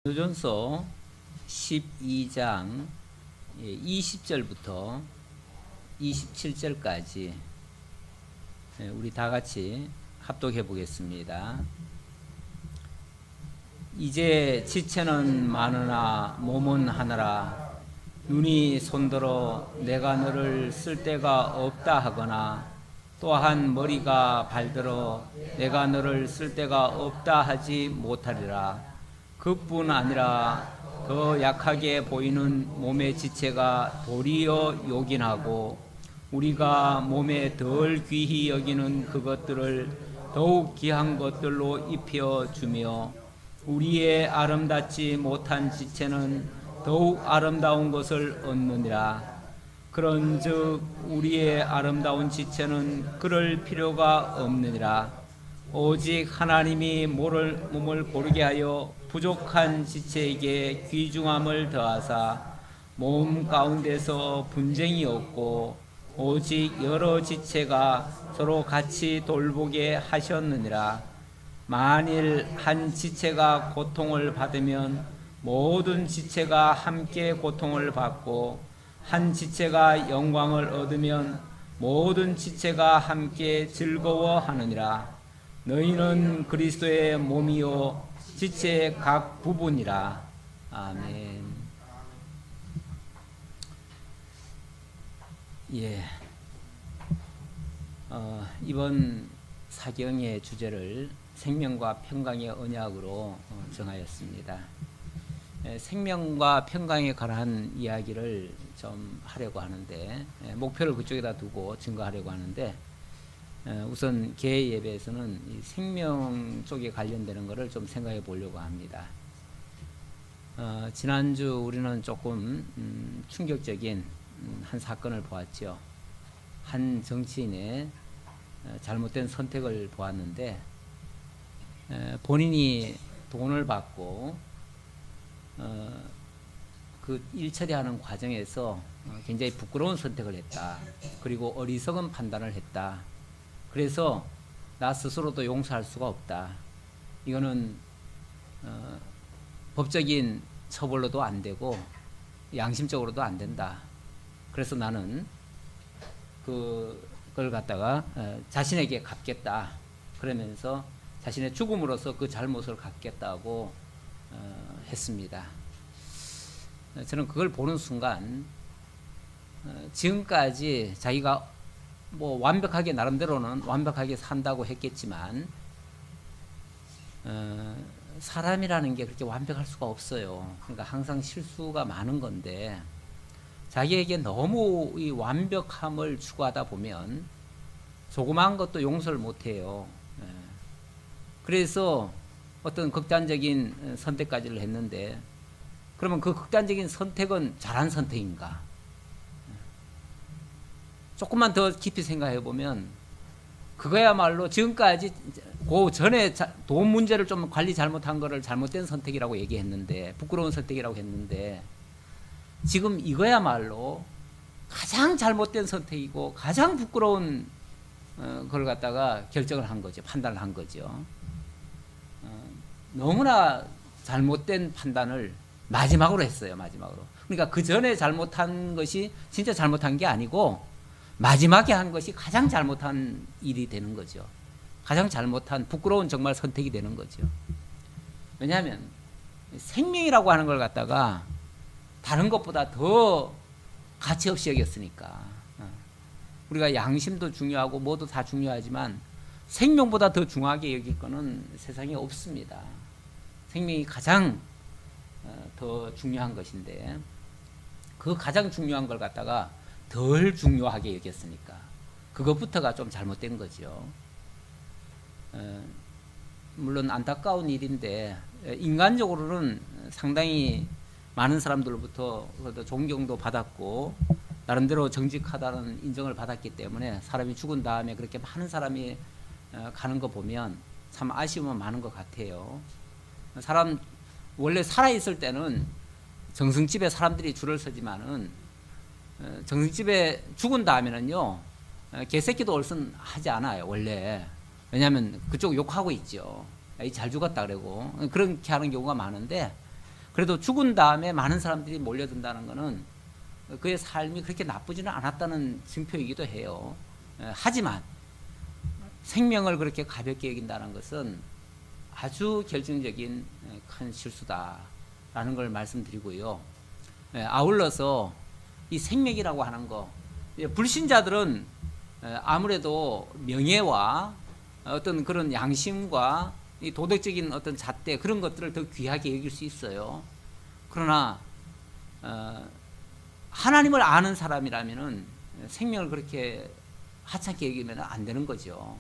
고린도전서 12장 20절부터 27절까지 우리 다 같이 합독해 보겠습니다. 이제 지체는 많으나 몸은 하나라. 눈이 손들어 내가 너를 쓸 데가 없다 하거나 또한 머리가 발들어 내가 너를 쓸 데가 없다 하지 못하리라. 그뿐 아니라 더 약하게 보이는 몸의 지체가 도리어 요긴하고 우리가 몸에 덜 귀히 여기는 그것들을 더욱 귀한 것들로 입혀주며 우리의 아름답지 못한 지체는 더욱 아름다운 것을 얻느니라. 그런즉 우리의 아름다운 지체는 그럴 필요가 없느니라. 오직 하나님이 몸을 고르게 하여 부족한 지체에게 귀중함을 더하사 몸 가운데서 분쟁이 없고 오직 여러 지체가 서로 같이 돌보게 하셨느니라. 만일 한 지체가 고통을 받으면 모든 지체가 함께 고통을 받고 한 지체가 영광을 얻으면 모든 지체가 함께 즐거워하느니라. 너희는 그리스도의 몸이요 지체의 각 부분이라. 아멘. 이번 사경의 주제를 생명과 평강의 언약으로 정하였습니다. 생명과 평강에 관한 이야기를 좀 하려고 하는데 목표를 그쪽에다 두고 증거하려고 하는데 우선 개회 예배에서는 이 생명 쪽에 관련되는 것을 좀 생각해 보려고 합니다. 지난주 우리는 조금 충격적인 한 사건을 보았죠. 한 정치인의 잘못된 선택을 보았는데 본인이 돈을 받고 그 일 처리하는 과정에서 굉장히 부끄러운 선택을 했다. 그리고 어리석은 판단을 했다. 그래서 나 스스로도 용서할 수가 없다. 이거는 법적인 처벌로도 안 되고 양심적으로도 안 된다. 그래서 나는 그걸 갖다가 자신에게 갚겠다. 그러면서 자신의 죽음으로써 그 잘못을 갚겠다고 했습니다. 저는 그걸 보는 순간 지금까지 자기가 뭐 완벽하게 나름대로는 완벽하게 산다고 했겠지만 사람이라는 게 그렇게 완벽할 수가 없어요. 그러니까 항상 실수가 많은 건데 자기에게 너무 이 완벽함을 추구하다 보면 조그마한 것도 용서를 못해요. 그래서 어떤 극단적인 선택까지를 했는데 그러면 그 극단적인 선택은 잘한 선택인가? 조금만 더 깊이 생각해 보면 그거야말로 지금까지 그 전에 돈 문제를 좀 관리 잘못한 거를 잘못된 선택이라고 얘기했는데 부끄러운 선택이라고 했는데 지금 이거야말로 가장 잘못된 선택이고 가장 부끄러운 걸 갖다가 결정을 한 거죠. 판단을 한 거죠. 너무나 잘못된 판단을 마지막으로 했어요. 마지막으로. 그러니까 그 전에 잘못한 것이 진짜 잘못한 게 아니고 마지막에 한 것이 가장 잘못한 일이 되는 거죠. 가장 잘못한 부끄러운 정말 선택이 되는 거죠. 왜냐하면 생명이라고 하는 걸 갖다가 다른 것보다 더 가치 없이 여겼으니까. 우리가 양심도 중요하고 뭐도 다 중요하지만 생명보다 더 중요하게 여길 거는 세상에 없습니다. 생명이 가장 더 중요한 것인데 그 가장 중요한 걸 갖다가 덜 중요하게 여겼으니까 그것부터가 좀 잘못된 거죠. 물론 안타까운 일인데 인간적으로는 상당히 많은 사람들로부터 존경도 받았고 나름대로 정직하다는 인정을 받았기 때문에 사람이 죽은 다음에 그렇게 많은 사람이 가는 거 보면 참 아쉬움은 많은 것 같아요. 사람 원래 살아있을 때는 정승집에 사람들이 줄을 서지만은 정승집에 죽은 다음에는요 개새끼도 얼씬 하지 않아요 원래. 왜냐하면 그쪽 욕하고 있죠. 잘 죽었다 그러고 그렇게 하는 경우가 많은데 그래도 죽은 다음에 많은 사람들이 몰려든다는 것은 그의 삶이 그렇게 나쁘지는 않았다는 증표이기도 해요. 하지만 생명을 그렇게 가볍게 여긴다는 것은 아주 결정적인 큰 실수다라는 걸 말씀드리고요. 아울러서 이 생명이라고 하는 거, 불신자들은 아무래도 명예와 어떤 그런 양심과 이 도덕적인 어떤 잣대 그런 것들을 더 귀하게 여길 수 있어요. 그러나 하나님을 아는 사람이라면은 생명을 그렇게 하찮게 여기면 안 되는 거죠.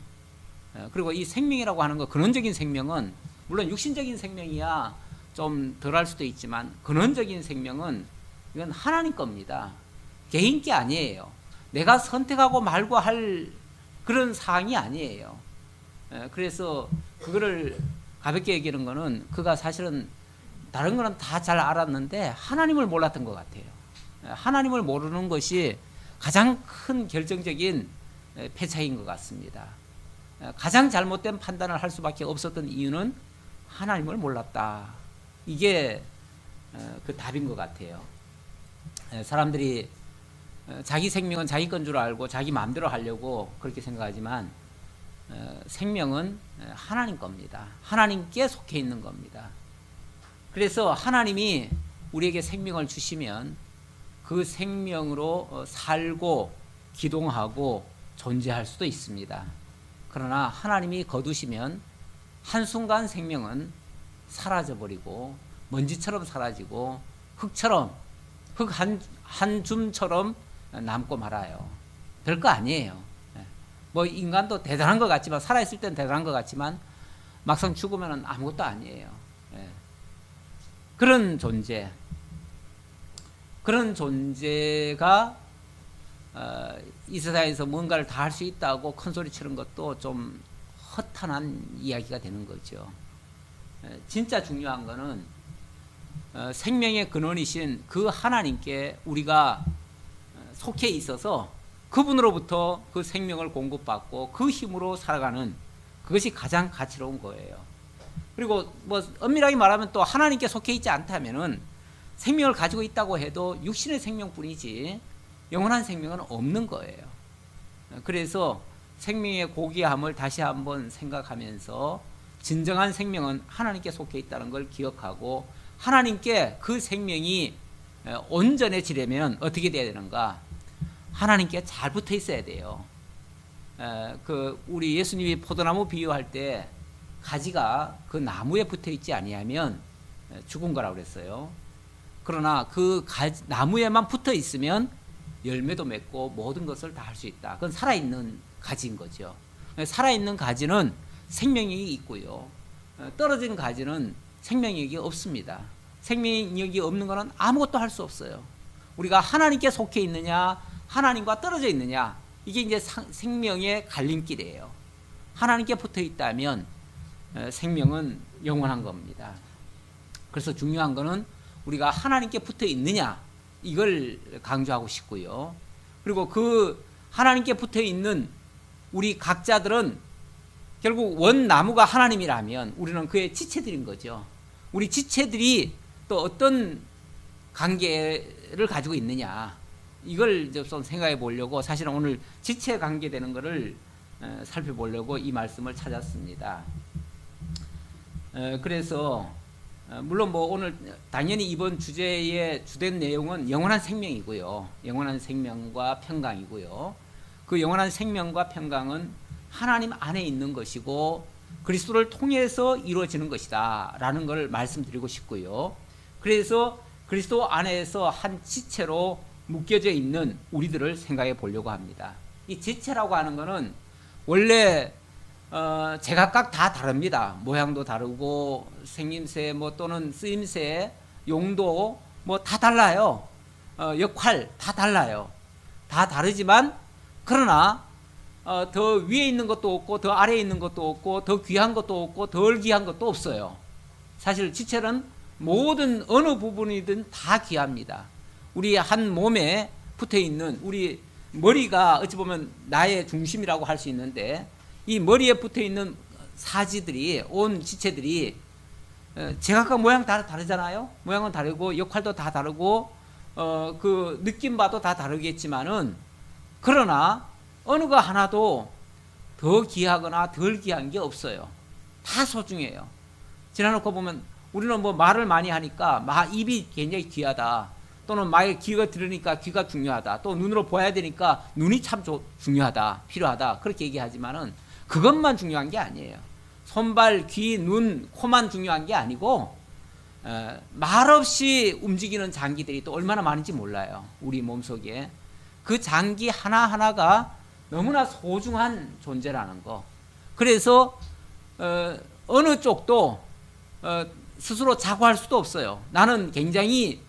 그리고 이 생명이라고 하는 거, 근원적인 생명은 물론 육신적인 생명이야 좀 덜할 수도 있지만 근원적인 생명은 이건 하나님 겁니다. 개인 게 아니에요. 내가 선택하고 말고 할 그런 사항이 아니에요. 그래서 그거를 가볍게 여기는 거는 그가 사실은 다른 거는 다 잘 알았는데 하나님을 몰랐던 것 같아요. 하나님을 모르는 것이 가장 큰 결정적인 패착인 것 같습니다. 가장 잘못된 판단을 할 수밖에 없었던 이유는 하나님을 몰랐다. 이게 그 답인 것 같아요. 사람들이 자기 생명은 자기 건 줄 알고 자기 마음대로 하려고 그렇게 생각하지만 생명은 하나님 겁니다. 하나님께 속해 있는 겁니다. 그래서 하나님이 우리에게 생명을 주시면 그 생명으로 살고 기동하고 존재할 수도 있습니다. 그러나 하나님이 거두시면 한순간 생명은 사라져버리고 먼지처럼 사라지고 흙처럼 흙 한 줌처럼 남고 말아요. 별거 아니에요. 뭐 인간도 대단한 것 같지만 살아있을 땐 대단한 것 같지만 막상 죽으면 아무것도 아니에요. 그런 존재, 그런 존재가 이 세상에서 뭔가를 다 할 수 있다고 큰소리 치는 것도 좀 허탄한 이야기가 되는 거죠. 진짜 중요한 거는 생명의 근원이신 그 하나님께 우리가 속해 있어서 그분으로부터 그 생명을 공급받고 그 힘으로 살아가는 그것이 가장 가치로운 거예요. 그리고 뭐 엄밀하게 말하면 또 하나님께 속해 있지 않다면은 생명을 가지고 있다고 해도 육신의 생명뿐이지 영원한 생명은 없는 거예요. 그래서 생명의 고귀함을 다시 한번 생각하면서 진정한 생명은 하나님께 속해 있다는 걸 기억하고 하나님께 그 생명이 온전해지려면 어떻게 돼야 되는가? 하나님께 잘 붙어 있어야 돼요. 우리 예수님이 포도나무 비유할 때 가지가 그 나무에 붙어 있지 아니하면 죽은 거라고 그랬어요. 그러나 그 나무에만 붙어 있으면 열매도 맺고 모든 것을 다 할 수 있다. 그건 살아있는 가지인 거죠. 살아있는 가지는 생명력이 있고요. 떨어진 가지는 생명력이 없습니다. 생명력이 없는 것은 아무것도 할 수 없어요. 우리가 하나님께 속해 있느냐 하나님과 떨어져 있느냐 이게 이제 생명의 갈림길이에요. 하나님께 붙어 있다면 생명은 영원한 겁니다. 그래서 중요한 거는 우리가 하나님께 붙어 있느냐 이걸 강조하고 싶고요. 그리고 그 하나님께 붙어 있는 우리 각자들은 결국 원나무가 하나님이라면 우리는 그의 지체들인 거죠. 우리 지체들이 또 어떤 관계를 가지고 있느냐 이걸 좀 생각해 보려고 사실은 오늘 지체 관계되는 것을 살펴보려고 이 말씀을 찾았습니다. 그래서 물론 뭐 오늘 당연히 이번 주제의 주된 내용은 영원한 생명이고요. 영원한 생명과 평강이고요. 그 영원한 생명과 평강은 하나님 안에 있는 것이고 그리스도를 통해서 이루어지는 것이다 라는 걸 말씀드리고 싶고요. 그래서 그리스도 안에서 한 지체로 묶여져 있는 우리들을 생각해 보려고 합니다. 이 지체라고 하는 것은 원래 제각각 다 다릅니다. 모양도 다르고 생김새 뭐 또는 쓰임새 용도 뭐 다 달라요. 역할 다 달라요. 다 다르지만 그러나 더 위에 있는 것도 없고 더 아래에 있는 것도 없고 더 귀한 것도 없고 덜 귀한 것도 없어요. 사실 지체는 모든 어느 부분이든 다 귀합니다. 우리 한 몸에 붙어있는 우리 머리가 어찌 보면 나의 중심이라고 할 수 있는데 이 머리에 붙어있는 사지들이 온 지체들이 제각각 모양 다 다르잖아요. 모양은 다르고 역할도 다 다르고 그 느낌 봐도 다 다르겠지만은 그러나 어느 거 하나도 더 귀하거나 덜 귀한 게 없어요. 다 소중해요. 지나놓고 보면 우리는 뭐 말을 많이 하니까 입이 굉장히 귀하다. 또는 말에 귀가 들으니까 귀가 중요하다. 또 눈으로 보아야 되니까 눈이 참 중요하다. 필요하다. 그렇게 얘기하지만은 그것만 중요한 게 아니에요. 손발, 귀, 눈, 코만 중요한 게 아니고 말없이 움직이는 장기들이 또 얼마나 많은지 몰라요. 우리 몸속에. 그 장기 하나하나가 너무나 소중한 존재라는 거. 그래서 어느 쪽도 스스로 자고할 수도 없어요. 나는 굉장히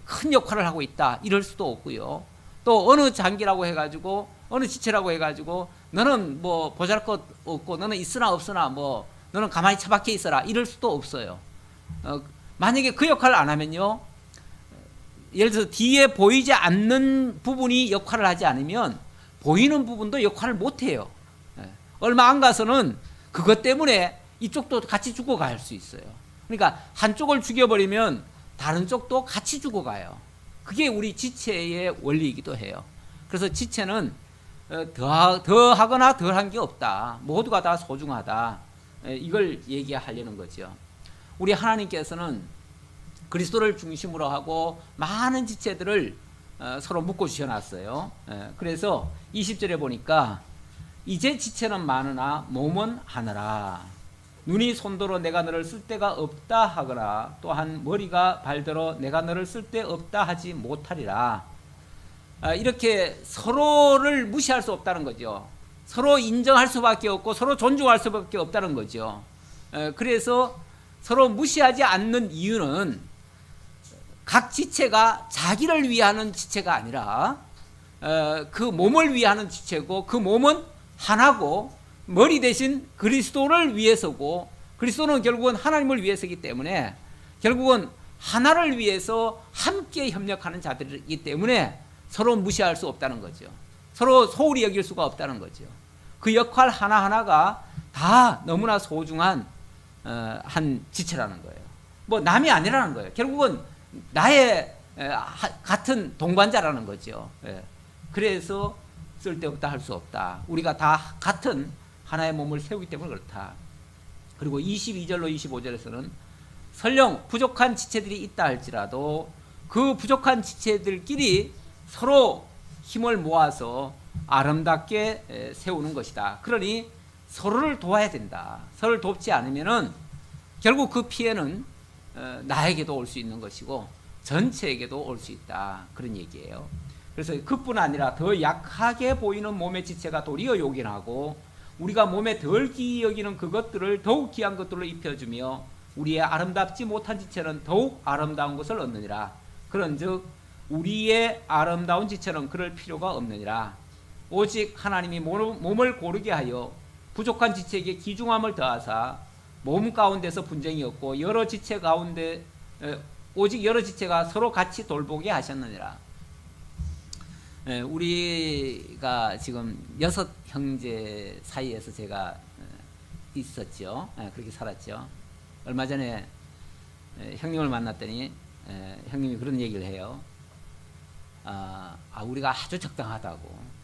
큰 역할을 하고 있다 이럴 수도 없고요. 또 어느 장기라고 해가지고 어느 지체라고 해가지고 너는 뭐 보잘것 없고 너는 있으나 없으나 뭐 너는 가만히 처박혀 있어라 이럴 수도 없어요. 만약에 그 역할을 안 하면요, 예를 들어서 뒤에 보이지 않는 부분이 역할을 하지 않으면 보이는 부분도 역할을 못해요. 얼마 안 가서는 그것 때문에 이쪽도 같이 죽어갈 수 있어요. 그러니까 한쪽을 죽여버리면 다른 쪽도 같이 죽어가요. 그게 우리 지체의 원리이기도 해요. 그래서 지체는 더 하거나 덜한 게 없다. 모두가 다 소중하다. 이걸 얘기하려는 거죠. 우리 하나님께서는 그리스도를 중심으로 하고 많은 지체들을 서로 묶어 주셔놨어요. 그래서 20절에 보니까 이제 지체는 많으나 몸은 하나라. 눈이 손더러 내가 너를 쓸 데가 없다 하거나 또한 머리가 발더러 내가 너를 쓸 데 없다 하지 못하리라. 이렇게 서로를 무시할 수 없다는 거죠. 서로 인정할 수밖에 없고 서로 존중할 수밖에 없다는 거죠. 그래서 서로 무시하지 않는 이유는 각 지체가 자기를 위하는 지체가 아니라 그 몸을 위하는 지체고 그 몸은 하나고 머리 대신 그리스도를 위해서고 그리스도는 결국은 하나님을 위해서이기 때문에 결국은 하나를 위해서 함께 협력하는 자들이기 때문에 서로 무시할 수 없다는 거죠. 서로 소홀히 여길 수가 없다는 거죠. 그 역할 하나하나가 다 너무나 소중한 한 지체라는 거예요. 뭐 남이 아니라는 거예요. 결국은 나의 같은 동반자라는 거죠. 그래서 쓸데없다 할 수 없다. 우리가 다 같은 하나의 몸을 세우기 때문에 그렇다. 그리고 22절로 25절에서는 설령 부족한 지체들이 있다 할지라도 그 부족한 지체들끼리 서로 힘을 모아서 아름답게 세우는 것이다. 그러니 서로를 도와야 된다. 서로를 돕지 않으면은 결국 그 피해는 나에게도 올 수 있는 것이고 전체에게도 올 수 있다. 그런 얘기예요. 그래서 그뿐 아니라 더 약하게 보이는 몸의 지체가 도리어 요긴하고 우리가 몸에 덜 귀히 여기는 그것들을 더욱 귀한 것들로 입혀주며 우리의 아름답지 못한 지체는 더욱 아름다운 것을 얻느니라. 그런즉 우리의 아름다운 지체는 그럴 필요가 없느니라. 오직 하나님이 몸을 고르게 하여 부족한 지체에게 귀중함을 더하사 몸 가운데서 분쟁이 없고 여러 지체 가운데 오직 여러 지체가 서로 같이 돌보게 하셨느니라. 우리가 지금 6 형제 사이에서 제가 있었죠. 그렇게 살았죠. 얼마 전에 형님을 만났더니 형님이 그런 얘기를 해요. 우리가 아주 적당하다고.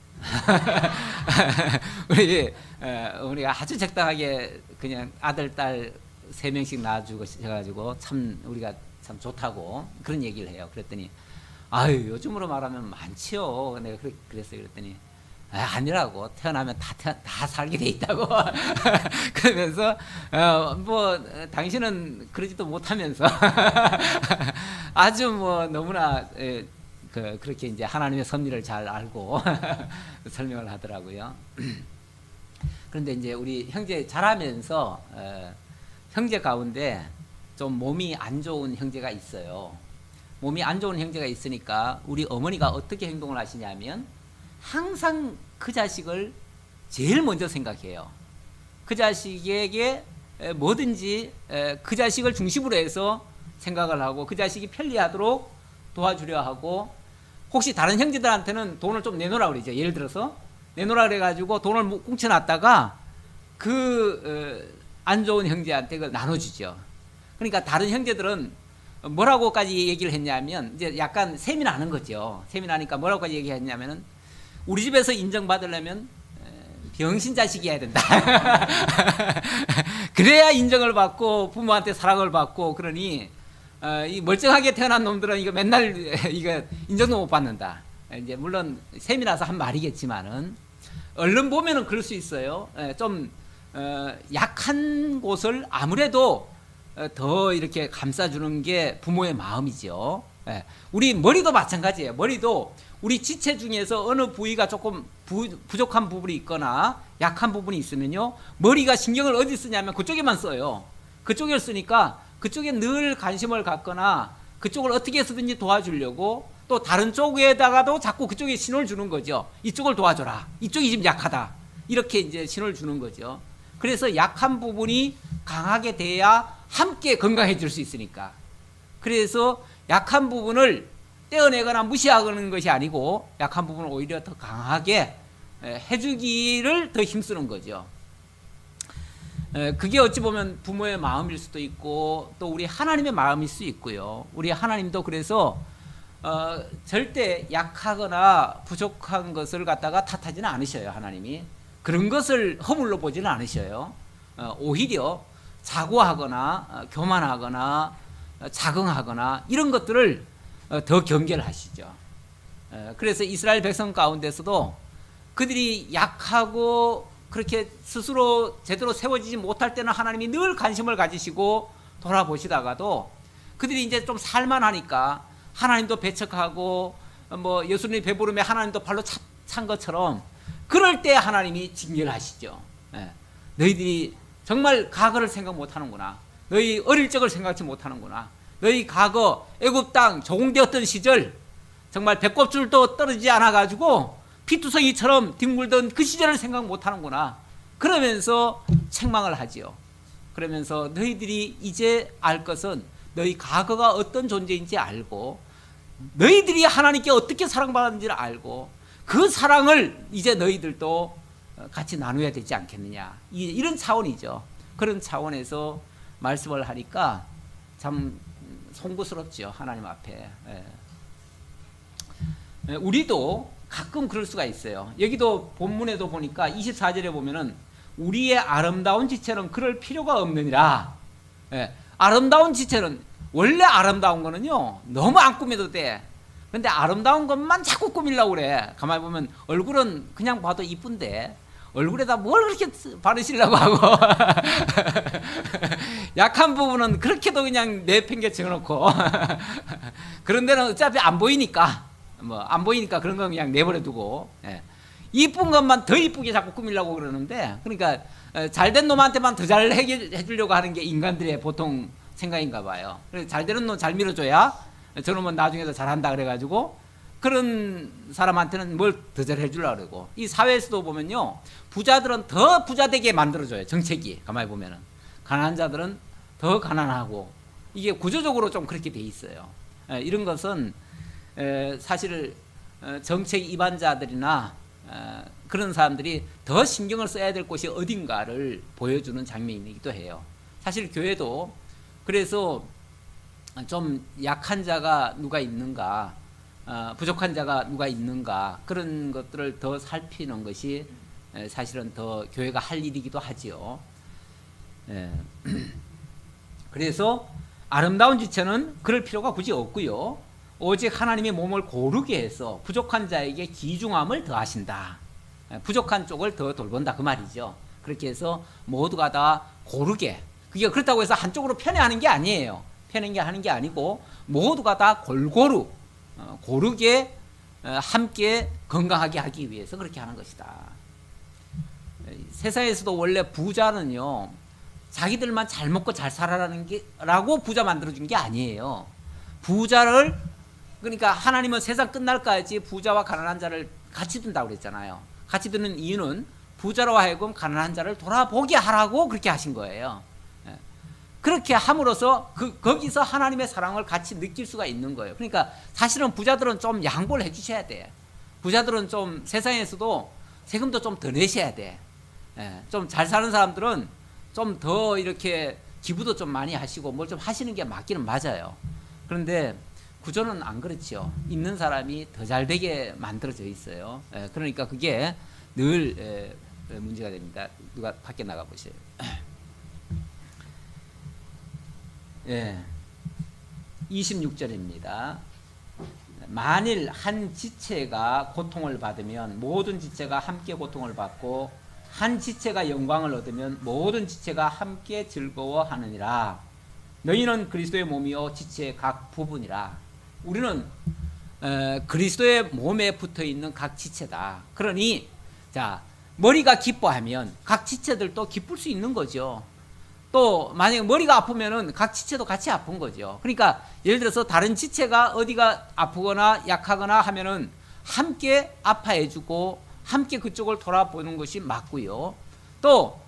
우리가 아주 적당하게 그냥 아들, 딸 3명씩 낳아주고 해가지고 참 우리가 참 좋다고 그런 얘기를 해요. 그랬더니 요즘으로 말하면 많지요. 내가 그랬어요. 그랬더니 아니라고. 태어나면 다 살게 돼 있다고. 그러면서 뭐 당신은 그러지도 못하면서 아주 뭐 너무나 그렇게 이제 하나님의 섭리를 잘 알고 설명을 하더라고요. 그런데 이제 우리 형제 자라면서 형제 가운데 좀 몸이 안 좋은 형제가 있어요. 몸이 안 좋은 형제가 있으니까 우리 어머니가 어떻게 행동을 하시냐면 항상 그 자식을 제일 먼저 생각해요. 그 자식에게 뭐든지 그 자식을 중심으로 해서 생각을 하고 그 자식이 편리하도록 도와주려 하고 혹시 다른 형제들한테는 돈을 좀 내놓으라 그러죠. 예를 들어서 내놓으라 그래가지고 돈을 뭉쳐놨다가 그 안 좋은 형제한테 그걸 나눠주죠. 그러니까 다른 형제들은 뭐라고까지 얘기를 했냐면 이제 약간 셈이 나는 거죠. 셈이 나니까 뭐라고까지 얘기했냐면은 우리 집에서 인정받으려면 병신 자식이어야 된다. 그래야 인정을 받고 부모한테 사랑을 받고 그러니 이 멀쩡하게 태어난 놈들은 이거 맨날 이거 인정도 못 받는다. 이제 물론 셈이 나서 한 말이겠지만은 얼른 보면은 그럴 수 있어요. 좀 약한 곳을 아무래도 더 이렇게 감싸주는 게 부모의 마음이죠. 우리 머리도 마찬가지예요. 머리도 우리 지체 중에서 어느 부위가 조금 부족한 부분이 있거나 약한 부분이 있으면요, 머리가 신경을 어디 쓰냐면 그쪽에만 써요. 그쪽을 쓰니까 그쪽에 늘 관심을 갖거나 그쪽을 어떻게 해서든지 도와주려고 또 다른 쪽에다가도 자꾸 그쪽에 신호를 주는 거죠. 이쪽을 도와줘라. 이쪽이 지금 약하다. 이렇게 이제 신호를 주는 거죠. 그래서 약한 부분이 강하게 돼야 함께 건강해질 수 있으니까. 그래서 약한 부분을 떼어내거나 무시하는 것이 아니고 약한 부분을 오히려 더 강하게 해주기를 더 힘쓰는 거죠. 그게 어찌 보면 부모의 마음일 수도 있고 또 우리 하나님의 마음일 수 있고요. 우리 하나님도 그래서 절대 약하거나 부족한 것을 갖다가 탓하지는 않으셔요. 하나님이 그런 것을 허물로 보지는 않으셔요. 오히려 자고하거나 교만하거나 자긍하거나 이런 것들을 더 경계를 하시죠. 그래서 이스라엘 백성 가운데서도 그들이 약하고 그렇게 스스로 제대로 세워지지 못할 때는 하나님이 늘 관심을 가지시고 돌아보시다가도 그들이 이제 좀 살만하니까 하나님도 배척하고 뭐 예수님이 배부름에 하나님도 발로 찬 것처럼 그럴 때 하나님이 징계하시죠. 너희들이 정말 과거를 생각 못하는구나. 너희 어릴 적을 생각지 못하는구나. 너희 과거 애굽 땅 조공되었던 시절 정말 배꼽줄도 떨어지지 않아가지고 피투성이처럼 뒹굴던 그 시절을 생각 못하는구나. 그러면서 책망을 하지요. 그러면서 너희들이 이제 알 것은 너희 과거가 어떤 존재인지 알고 너희들이 하나님께 어떻게 사랑받았는지를 알고 그 사랑을 이제 너희들도 같이 나눠야 되지 않겠느냐. 이런 차원이죠. 그런 차원에서 말씀을 하니까 참 송구스럽죠. 하나님 앞에. 우리도 가끔 그럴 수가 있어요. 여기도 본문에도 보니까 24절에 보면은 우리의 아름다운 지체는 그럴 필요가 없느니라. 아름다운 지체는 원래 아름다운 거는요 너무 안 꾸며도 돼. 근데 아름다운 것만 자꾸 꾸미려고 그래. 가만히 보면 얼굴은 그냥 봐도 이쁜데 얼굴에다 뭘 그렇게 바르시려고 하고 약한 부분은 그렇게도 그냥 내팽개쳐 놓고 그런 데는 어차피 안 보이니까 안 보이니까 그런 건 그냥 내버려 두고 이쁜 것만 더 이쁘게 자꾸 꾸미려고 그러는데, 그러니까 잘된 놈한테만 더 잘 해주려고 하는 게 인간들의 보통 생각인가 봐요. 그래서 잘되는 놈 잘 밀어줘야 저놈은 나중에 더 잘한다 그래가지고 그런 사람한테는 뭘 더 잘 해주려고 그러고, 이 사회에서도 보면요 부자들은 더 부자되게 만들어줘요. 정책이 가만히 보면은 가난한 자들은 더 가난하고, 이게 구조적으로 좀 그렇게 돼 있어요. 이런 것은 사실 정책 위반자들이나 그런 사람들이 더 신경을 써야 될 곳이 어딘가를 보여주는 장면이기도 해요. 사실 교회도 그래서 좀 약한 자가 누가 있는가, 부족한 자가 누가 있는가, 그런 것들을 더 살피는 것이 사실은 더 교회가 할 일이기도 하지요. 그래서 아름다운 지체는 그럴 필요가 굳이 없고요. 오직 하나님의 몸을 고르게 해서 부족한 자에게 귀중함을 더하신다. 부족한 쪽을 더 돌본다 그 말이죠. 그렇게 해서 모두가 다 고르게, 그게 그렇다고 해서 한쪽으로 편애하는 게 아니에요. 편애하는 게 아니고 모두가 다 골고루 고르게 함께 건강하게 하기 위해서 그렇게 하는 것이다. 세상에서도 원래 부자는요 자기들만 잘 먹고 잘 살아라는 게 라고 부자 만들어준 게 아니에요. 부자를, 그러니까 하나님은 세상 끝날까지 부자와 가난한 자를 같이 둔다고 그랬잖아요. 같이 두는 이유는 부자로 하여금 가난한 자를 돌아보게 하라고 그렇게 하신 거예요. 그렇게 함으로써 거기서 하나님의 사랑을 같이 느낄 수가 있는 거예요. 그러니까 사실은 부자들은 좀 양보를 해주셔야 돼. 부자들은 좀 세상에서도 세금도 좀 더 내셔야 돼. 좀 잘 사는 사람들은 좀 더 이렇게 기부도 좀 많이 하시고 뭘 좀 하시는 게 맞기는 맞아요. 그런데 구조는 안 그렇죠. 있는 사람이 더 잘 되게 만들어져 있어요. 그러니까 그게 늘 문제가 됩니다. 누가 밖에 나가 보세요. 예, 26절입니다. 만일 한 지체가 고통을 받으면 모든 지체가 함께 고통을 받고 한 지체가 영광을 얻으면 모든 지체가 함께 즐거워하느니라. 너희는 그리스도의 몸이요 지체의 각 부분이라. 우리는 그리스도의 몸에 붙어있는 각 지체다. 그러니 자, 머리가 기뻐하면 각 지체들도 기쁠 수 있는 거죠. 또 만약에 머리가 아프면은 각 지체도 같이 아픈 거죠. 그러니까 예를 들어서 다른 지체가 어디가 아프거나 약하거나 하면은 함께 아파해주고 함께 그쪽을 돌아보는 것이 맞고요. 또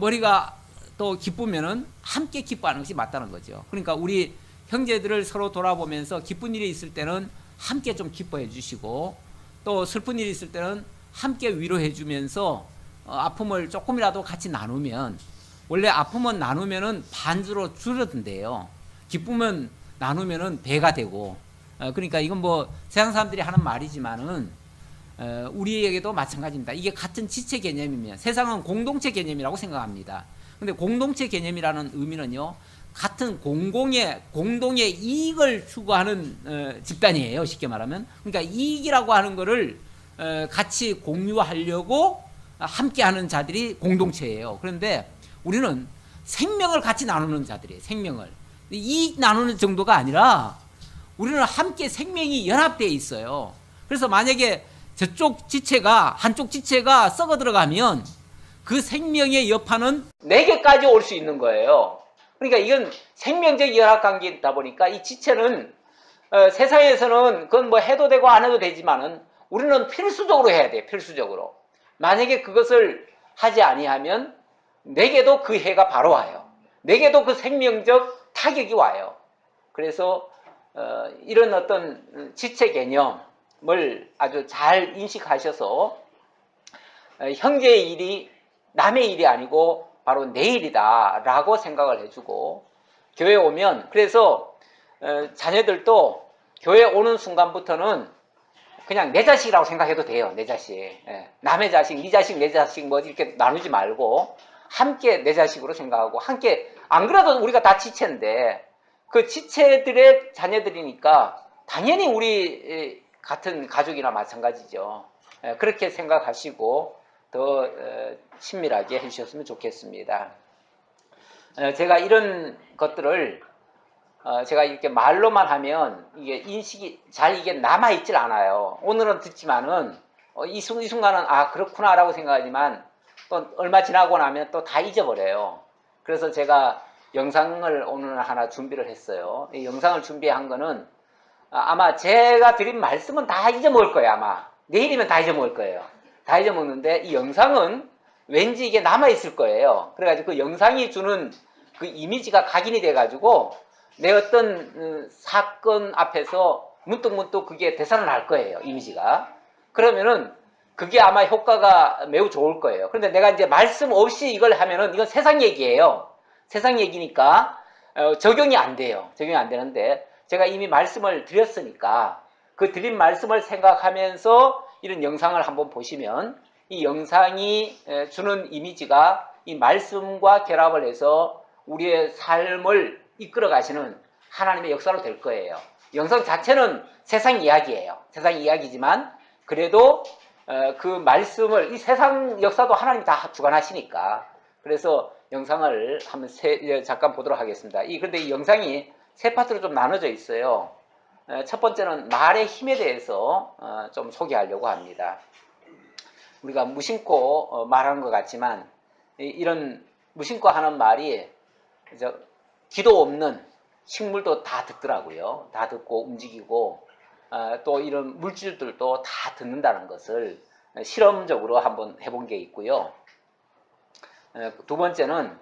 머리가 또 기쁘면은 함께 기뻐하는 것이 맞다는 거죠. 그러니까 우리 형제들을 서로 돌아보면서 기쁜 일이 있을 때는 함께 좀 기뻐해 주시고 또 슬픈 일이 있을 때는 함께 위로해 주면서 아픔을 조금이라도 같이 나누면, 원래 아픔은 나누면은 반주로 줄어든대요. 기쁨은 나누면은 배가 되고. 그러니까 이건 뭐 세상 사람들이 하는 말이지만은 우리에게도 마찬가지입니다. 이게 같은 지체 개념이면, 세상은 공동체 개념이라고 생각합니다. 근데 공동체 개념이라는 의미는요, 같은 공동의 이익을 추구하는 집단이에요. 쉽게 말하면. 그러니까 이익이라고 하는 거를 같이 공유하려고 함께하는 자들이 공동체예요. 그런데 우리는 생명을 같이 나누는 자들이에요. 생명을. 이익 나누는 정도가 아니라 우리는 함께 생명이 연합되어 있어요. 그래서 만약에 저쪽 지체가, 한쪽 지체가 썩어 들어가면 그 생명의 여파는 4개까지 올 수 있는 거예요. 그러니까 이건 생명적 연합관계이다 보니까 이 지체는 세상에서는 그건 뭐 해도 되고 안 해도 되지만은 우리는 필수적으로 해야 돼요. 필수적으로. 만약에 그것을 하지 아니하면 내게도 그 해가 바로 와요. 내게도 그 생명적 타격이 와요. 그래서 이런 어떤 지체 개념을 아주 잘 인식하셔서 형제의 일이 남의 일이 아니고 바로 내 일이다 라고 생각을 해주고, 교회 오면, 그래서 자녀들도 교회 오는 순간부터는 그냥 내 자식이라고 생각해도 돼요. 내 자식. 남의 자식, 네 자식, 내 자식 뭐 이렇게 나누지 말고 함께 내 자식으로 생각하고, 함께, 안 그래도 우리가 다 지체인데 그 지체들의 자녀들이니까 당연히 우리 같은 가족이나 마찬가지죠. 그렇게 생각하시고 더 친밀하게 해주셨으면 좋겠습니다. 제가 이런 것들을 제가 이렇게 말로만 하면 이게 인식이 잘 이게 남아있질 않아요. 오늘은 듣지만은 이 순간은 아 그렇구나라고 생각하지만 또 얼마 지나고 나면 또 다 잊어버려요. 그래서 제가 영상을 오늘 하나 준비를 했어요. 이 영상을 준비한 거는 아마 제가 드린 말씀은 다 잊어먹을 거예요. 아마 내일이면 다 잊어먹을 거예요. 다 잊어먹는데 이 영상은 왠지 이게 남아있을 거예요. 그래가지고 그 영상이 주는 그 이미지가 각인이 돼가지고 내 어떤 사건 앞에서 문득문득 그게 되살아 날 거예요. 이미지가. 그러면은 그게 아마 효과가 매우 좋을 거예요. 그런데 내가 이제 말씀 없이 이걸 하면은 이건 세상 얘기예요. 세상 얘기니까 적용이 안 돼요. 적용이 안 되는데 제가 이미 말씀을 드렸으니까 그 드린 말씀을 생각하면서 이런 영상을 한번 보시면 이 영상이 주는 이미지가 이 말씀과 결합을 해서 우리의 삶을 이끌어 가시는 하나님의 역사로 될 거예요. 영상 자체는 세상 이야기예요. 세상 이야기지만 그래도 그 말씀을, 이 세상 역사도 하나님이 다 주관하시니까. 그래서 영상을 한번 잠깐 보도록 하겠습니다. 그런데 이 영상이 세 파트로 좀 나눠져 있어요. 첫 번째는 말의 힘에 대해서 좀 소개하려고 합니다. 우리가 무심코 말하는 것 같지만 이런 무심코 하는 말이 기도 없는 식물도 다 듣더라고요. 다 듣고 움직이고 또 이런 물질들도 다 듣는다는 것을 실험적으로 한번 해본 게 있고요. 두 번째는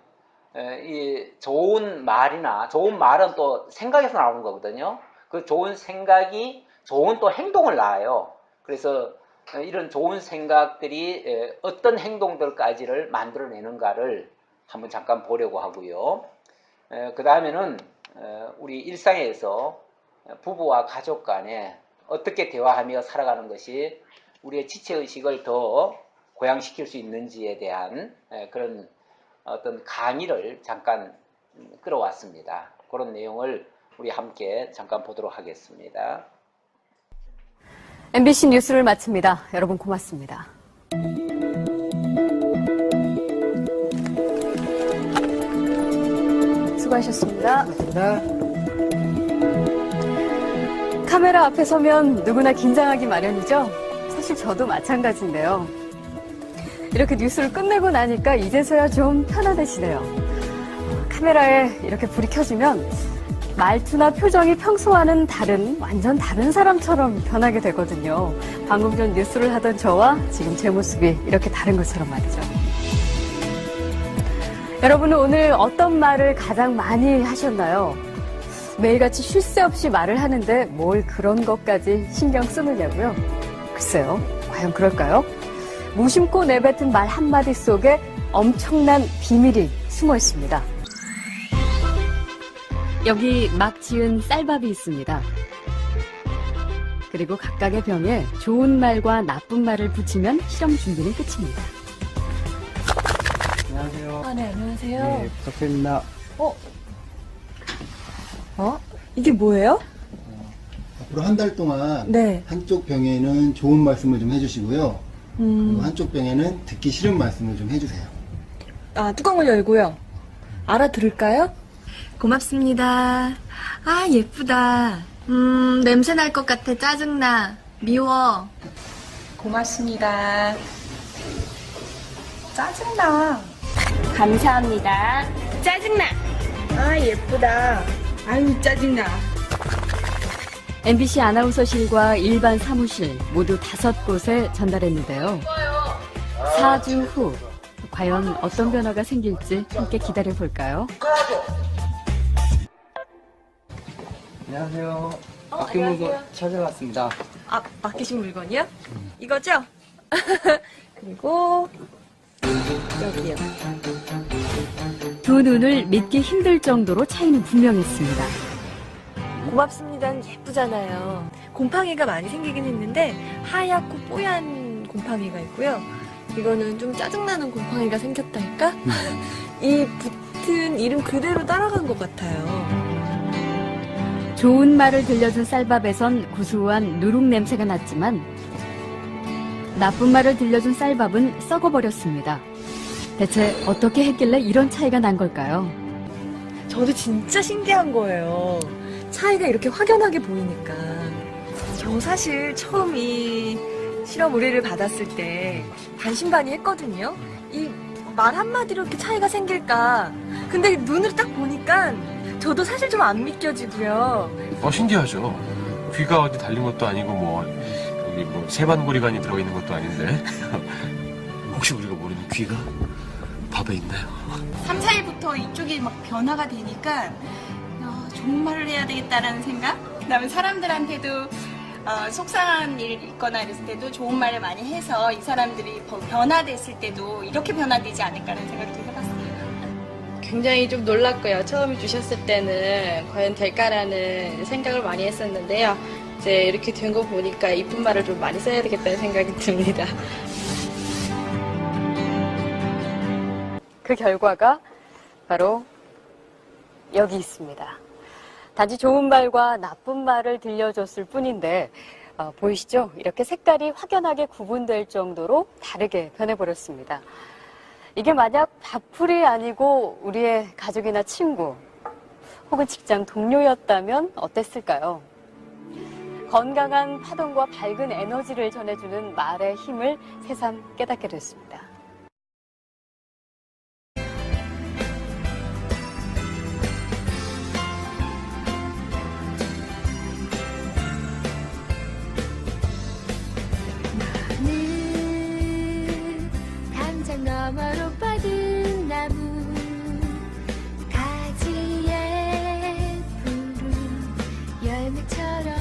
이 좋은 말이나, 좋은 말은 또 생각에서 나오는 거거든요. 그 좋은 생각이 좋은 또 행동을 낳아요. 그래서 이런 좋은 생각들이 어떤 행동들까지를 만들어내는가를 한번 잠깐 보려고 하고요. 그 다음에는 우리 일상에서 부부와 가족 간에 어떻게 대화하며 살아가는 것이 우리의 지체의식을 더 고양시킬 수 있는지에 대한 그런 어떤 강의를 잠깐 끌어왔습니다. 그런 내용을 우리 함께 잠깐 보도록 하겠습니다. MBC 뉴스를 마칩니다. 여러분 고맙습니다. 수고하셨습니다. 고맙습니다. 카메라 앞에 서면 누구나 긴장하기 마련이죠. 사실 저도 마찬가지인데요. 이렇게 뉴스를 끝내고 나니까 이제서야 좀 편안해지네요. 카메라에 이렇게 불이 켜지면 말투나 표정이 평소와는 완전 다른 사람처럼 변하게 되거든요. 방금 전 뉴스를 하던 저와 지금 제 모습이 이렇게 다른 것처럼 말이죠. 여러분은 오늘 어떤 말을 가장 많이 하셨나요? 매일같이 쉴 새 없이 말을 하는데 뭘 그런 것까지 신경 쓰느냐고요? 글쎄요, 과연 그럴까요? 무심코 내뱉은 말 한마디 속에 엄청난 비밀이 숨어 있습니다. 여기 막 지은 쌀밥이 있습니다. 그리고 각각의 병에 좋은 말과 나쁜 말을 붙이면 실험 준비는 끝입니다. 안녕하세요. 네, 안녕하세요. 네, 부탁드립니다. 이게 뭐예요? 앞으로 한 달 동안 네. 한쪽 병에는 좋은 말씀을 좀 해주시고요. 그리고 한쪽 병에는 듣기 싫은 말씀을 좀 해주세요. 뚜껑을 열고요. 알아들을까요? 고맙습니다. 아, 예쁘다. 냄새 날 것 같아. 짜증나. 미워. 고맙습니다. 짜증나. 감사합니다. 짜증나. 아, 예쁘다. 아유, 짜증나. MBC 아나운서실과 일반 사무실 모두 5곳에 전달했는데요. 4주 후 과연 어떤 변화가 생길지 함께 기다려볼까요? 안녕하세요. 맡긴 물건 찾아왔습니다. 맡기신 물건이요? 이거죠? 그리고 여기요. 두 눈을 믿기 힘들 정도로 차이는 분명했습니다. 고맙습니다는 예쁘잖아요. 곰팡이가 많이 생기긴 했는데 하얗고 뽀얀 곰팡이가 있고요. 이거는 좀 짜증나는 곰팡이가 생겼달까? 이 붙은 이름 그대로 따라간 것 같아요. 좋은 말을 들려준 쌀밥에선 구수한 누룩 냄새가 났지만 나쁜 말을 들려준 쌀밥은 썩어버렸습니다. 대체 어떻게 했길래 이런 차이가 난 걸까요? 저도 진짜 신기한 거예요. 차이가 이렇게 확연하게 보이니까. 저 사실 처음 이 실험 의뢰를 받았을 때 반신반의했거든요. 이 말 한마디로 이렇게 차이가 생길까. 근데 눈을 딱 보니까 저도 사실 좀 안 믿겨지고요. 신기하죠. 귀가 어디 달린 것도 아니고 여기 세반고리관이 들어있는 것도 아닌데 혹시 우리가 모르는 귀가 밥에 있나요? 3, 4일부터 이쪽이 막 변화가 되니까 좋은 말을 해야 되겠다라는 생각? 그다음에 사람들한테도 속상한 일 있거나 이랬을 때도 좋은 말을 많이 해서 이 사람들이 변화됐을 때도 이렇게 변화되지 않을까라는 생각도 해봤어요. 굉장히 좀 놀랐고요. 처음에 주셨을 때는 과연 될까라는 생각을 많이 했었는데요. 이제 이렇게 된 거 보니까 이쁜 말을 좀 많이 써야 되겠다는 생각이 듭니다. 그 결과가 바로 여기 있습니다. 단지 좋은 말과 나쁜 말을 들려줬을 뿐인데 보이시죠? 이렇게 색깔이 확연하게 구분될 정도로 다르게 변해버렸습니다. 이게 만약 밥풀이 아니고 우리의 가족이나 친구 혹은 직장 동료였다면 어땠을까요? 건강한 파동과 밝은 에너지를 전해주는 말의 힘을 새삼 깨닫게 됐습니다. 당장 너머로 뻗은 나무 가지에 푸른 열매처럼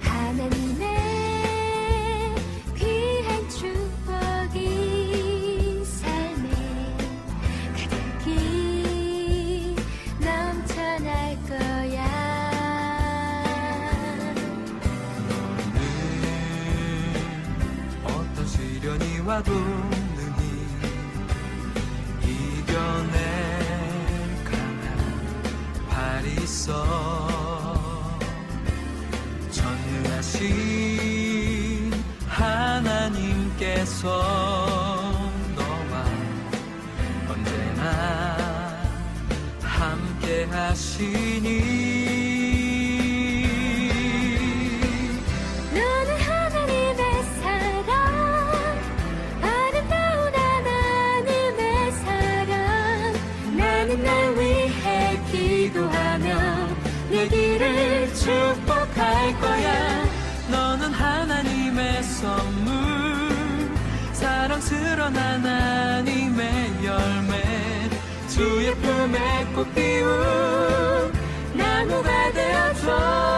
하나님의 귀한 봐도 능히 이겨낼 강한 발이 있어. 전능하신 하나님께서 너와 언제나 함께 하시니 너는 하나님의 사랑, 아름다운 하나님의 사랑. 나는 날 위해 기도하며 내 길을 축복할 거야. 너는 하나님의 선물, 사랑스러운 하나님의 열매, 주의 품에 꽃 피운 나무가 되어줘.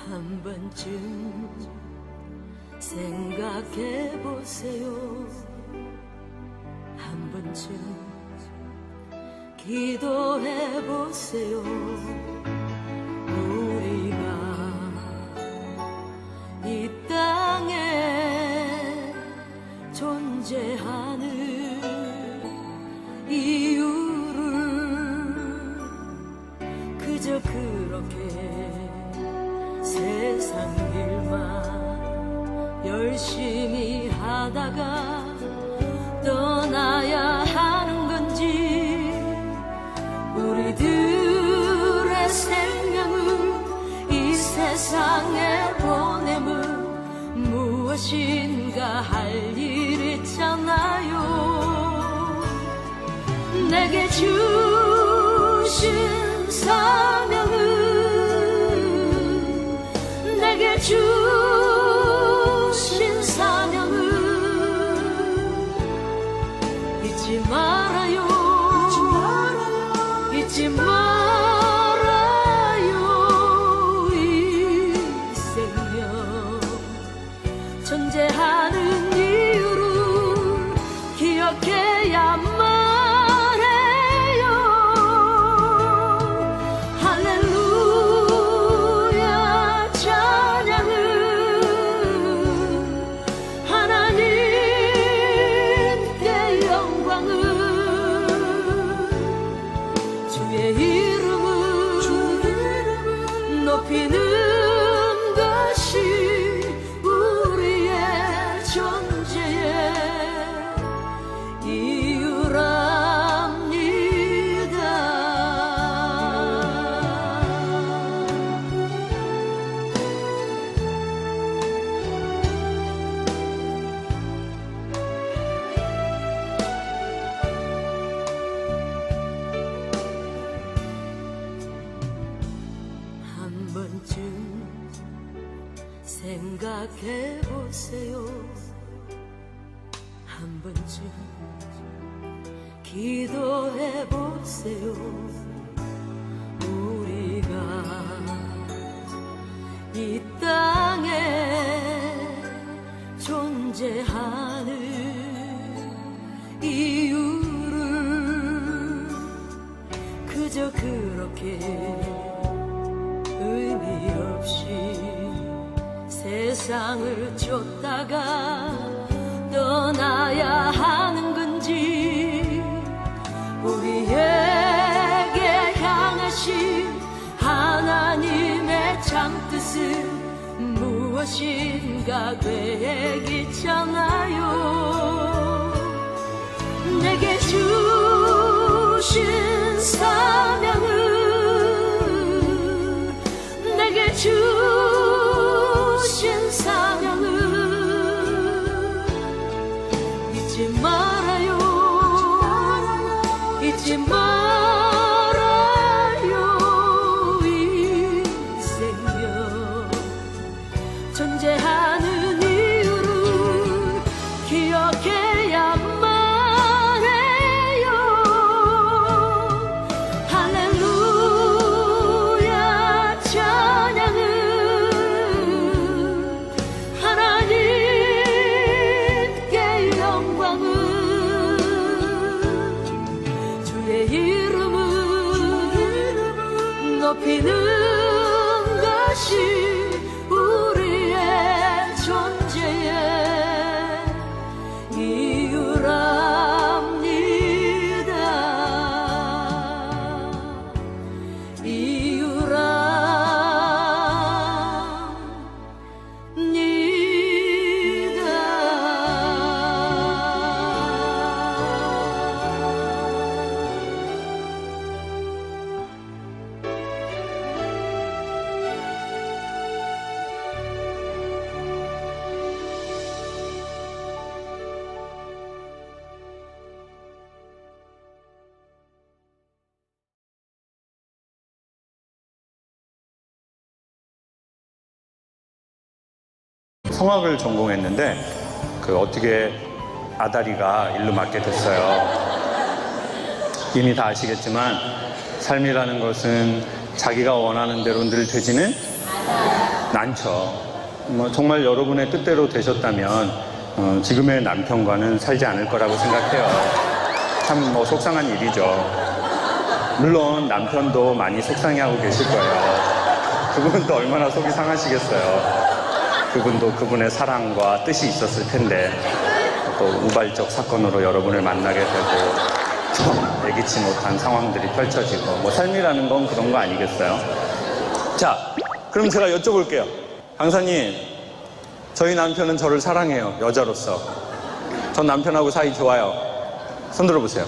한 번쯤 생각해 보세요. 한 번쯤 기도해 보세요. 우리가 이 땅에 존재하는 이유를 그저 그렇게 세상 일만 열심히 하다가 떠나야 하는 건지, 우리들의 생명을 이 세상에 보내면 무엇인가 할 일 있잖아요. 내게 주신 사명을, 내게 주신 사명을 잊지 말아요. 잊지 말아요. 이 생명 존재하는 이유를 기억해야만 해요. 할렐루야 찬양을, 하나님께 영광을, 주의 이름을 높이는 것이 우리의 존재의 이유랍니다. 한 번쯤 생각해 보세요. 한 번쯤 기도해 보세요. 우리가 이 땅에 존재하는 이유를 그저 그렇게 의미 없이 세상을 쫓다가 떠나야 하는 건지, 우리에게 향하신 하나님의 참뜻은 무엇인가 계획 있잖아요. 내게 주신 사명을, 내게 주신 사명을 잊지 말아요. 잊지 말아요. 그렇게야만 해요. 할렐루야 찬양은 하나님께 영광은 주의 이름은 높이는 것이 우리의 존재의 이유랍니다. 성악을 전공했는데 어떻게 아다리가 일로 맡게 됐어요. 이미 다 아시겠지만 삶이라는 것은 자기가 원하는 대로 늘 되지는 않죠. 정말 여러분의 뜻대로 되셨다면 지금의 남편과는 살지 않을 거라고 생각해요. 참 속상한 일이죠. 물론 남편도 많이 속상해하고 계실 거예요. 그분도 얼마나 속이 상하시겠어요. 그분도 그분의 사랑과 뜻이 있었을 텐데 또 우발적 사건으로 여러분을 만나게 되고 좀 예기치 못한 상황들이 펼쳐지고 삶이라는 건 그런 거 아니겠어요? 자, 그럼 제가 여쭤볼게요. 강사님, 저희 남편은 저를 사랑해요. 여자로서. 전 남편하고 사이 좋아요. 손 들어보세요.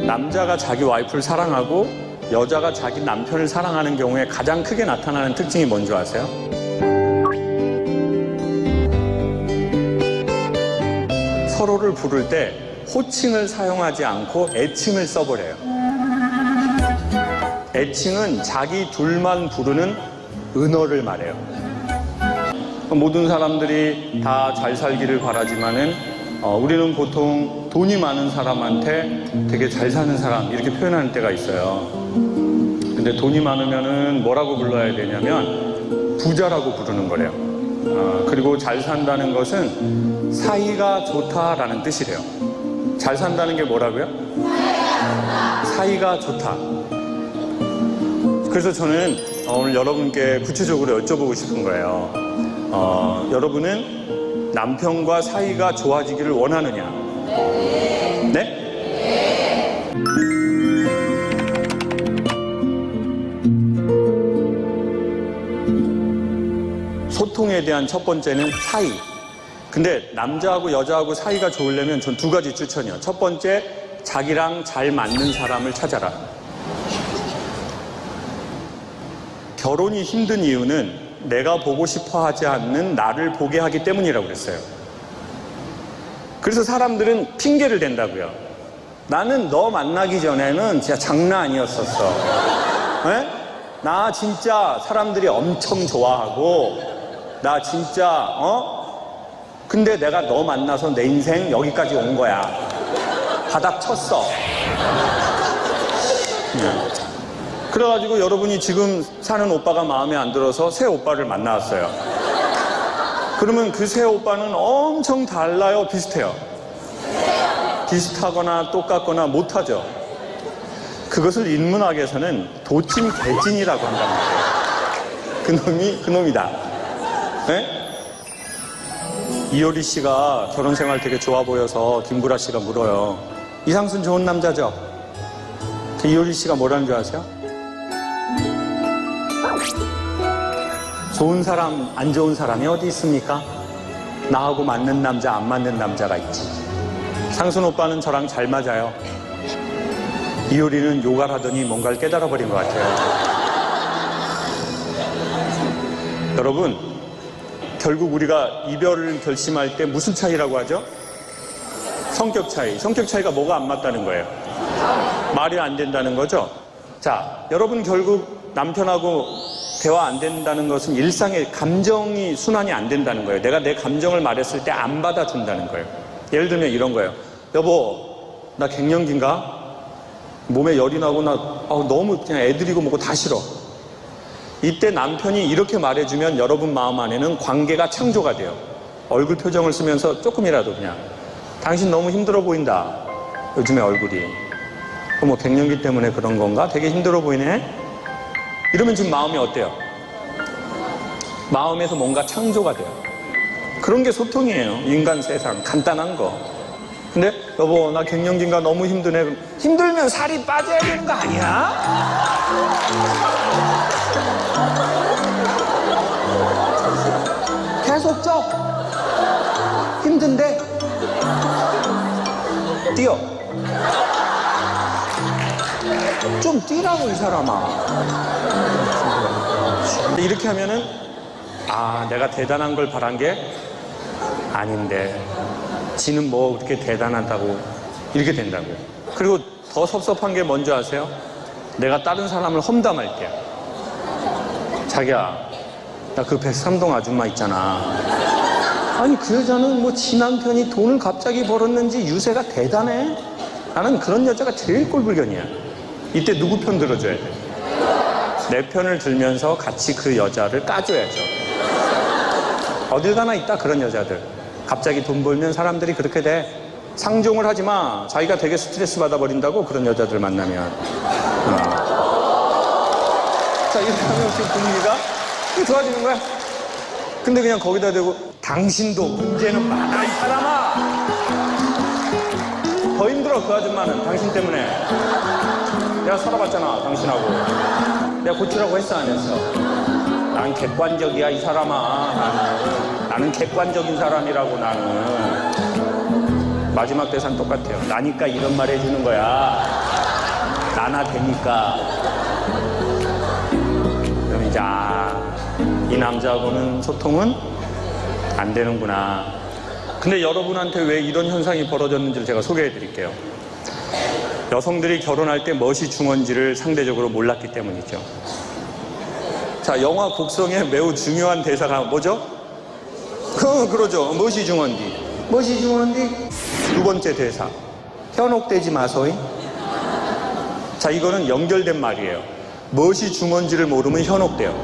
남자가 자기 와이프를 사랑하고 여자가 자기 남편을 사랑하는 경우에 가장 크게 나타나는 특징이 뭔지 아세요? 서로를 부를 때 호칭을 사용하지 않고 애칭을 써버려요. 애칭은 자기 둘만 부르는 은어를 말해요. 모든 사람들이 다 잘 살기를 바라지만은 우리는 보통 돈이 많은 사람한테 되게 잘 사는 사람 이렇게 표현하는 때가 있어요. 근데 돈이 많으면은 뭐라고 불러야 되냐면 부자라고 부르는 거래요. 그리고 잘 산다는 것은 사이가 좋다라는 뜻이래요. 잘 산다는 게 뭐라고요? 사이가 좋다. 그래서 저는 오늘 여러분께 구체적으로 여쭤보고 싶은 거예요. 여러분은 남편과 사이가 좋아지기를 원하느냐? 네? 소통에 대한 첫 번째는 사이. 근데 남자하고 여자하고 사이가 좋으려면 전 2가지 추천이요. 첫 번째, 자기랑 잘 맞는 사람을 찾아라. 결혼이 힘든 이유는 내가 보고 싶어 하지 않는 나를 보게 하기 때문이라고 그랬어요. 그래서 사람들은 핑계를 댄다고요. 나는 너 만나기 전에는 진짜 장난 아니었었어. 네? 나 진짜 사람들이 엄청 좋아하고 나 진짜 근데 내가 너 만나서 내 인생 여기까지 온 거야. 바닥 쳤어. 그래가지고 여러분이 지금 사는 오빠가 마음에 안 들어서 새 오빠를 만나왔어요. 그러면 그 새 오빠는 엄청 달라요? 비슷해요? 비슷하거나 똑같거나 못하죠. 그것을 인문학에서는 도찐 개찐이라고 한단 말이에요. 그놈이다. 네? 이효리 씨가 결혼 생활 되게 좋아 보여서 김구라 씨가 물어요. 이상순 좋은 남자죠? 그 이효리 씨가 뭐라는 줄 아세요? 좋은 사람, 안 좋은 사람이 어디 있습니까? 나하고 맞는 남자, 안 맞는 남자가 있지. 상순 오빠는 저랑 잘 맞아요. 이효리는 요가를 하더니 뭔가를 깨달아버린 것 같아요. 여러분, 결국 우리가 이별을 결심할 때 무슨 차이라고 하죠? 성격 차이. 성격 차이가 뭐가 안 맞다는 거예요? 말이 안 된다는 거죠? 자, 여러분 결국 남편하고 대화 안 된다는 것은 일상의 감정이 순환이 안 된다는 거예요. 내가 내 감정을 말했을 때 안 받아준다는 거예요. 예를 들면 이런 거예요. 여보, 나 갱년기인가? 몸에 열이 나고 나 너무 그냥 애들이고 뭐고 다 싫어. 이때 남편이 이렇게 말해주면 여러분 마음 안에는 관계가 창조가 돼요. 얼굴 표정을 쓰면서 조금이라도 그냥 당신 너무 힘들어 보인다. 요즘에 얼굴이. 뭐 갱년기 때문에 그런 건가? 되게 힘들어 보이네? 이러면 지금 마음이 어때요? 마음에서 뭔가 창조가 돼요. 그런 게 소통이에요. 인간 세상. 간단한 거. 근데 여보 나 갱년기인가 너무 힘드네. 힘들면 살이 빠져야 되는 거 아니야? 계속 쪄. 힘든데 뛰어. 좀 뛰라고 이 사람아. 이렇게 하면은 내가 대단한 걸 바란 게 아닌데 지는 뭐 그렇게 대단하다고 이렇게 된다고요. 그리고 더 섭섭한 게 뭔지 아세요? 내가 다른 사람을 험담할 때야. 자기야 나 그 103동 아줌마 있잖아. 아니 그 여자는 뭐 지 남편이 돈을 갑자기 벌었는지 유세가 대단해. 나는 그런 여자가 제일 꼴불견이야. 이때 누구 편 들어줘야 돼? 내 편을 들면서 같이 그 여자를 까줘야죠. 어딜 가나 있다 그런 여자들. 갑자기 돈 벌면 사람들이 그렇게 돼. 상종을 하지 마. 자기가 되게 스트레스 받아버린다고 그런 여자들 만나면. 자 이렇게 하면 그 분위기가 좋아지는 거야. 근데 그냥 거기다 대고 당신도 문제는 많아 이 사람아. 더 힘들어 그 아줌마는 당신 때문에. 내가 살아봤잖아 당신하고. 내가 고치라고 했어 안 했어? 난 객관적이야 이 사람아. 나는 객관적인 사람이라고. 나는 마지막 대사는 똑같아요. 나니까 이런 말 해주는 거야. 나나 되니까. 그럼 이제 이 남자하고는 소통은 안 되는구나. 근데 여러분한테 왜 이런 현상이 벌어졌는지를 제가 소개해 드릴게요. 여성들이 결혼할 때 멋이 중원지를 상대적으로 몰랐기 때문이죠. 자, 영화 곡성에 매우 중요한 대사가 뭐죠? 그러죠. 멋이 중원디. 멋이 중원디. 두 번째 대사. 현혹되지 마소이. 자, 이거는 연결된 말이에요. 멋이 중원지를 모르면 현혹돼요.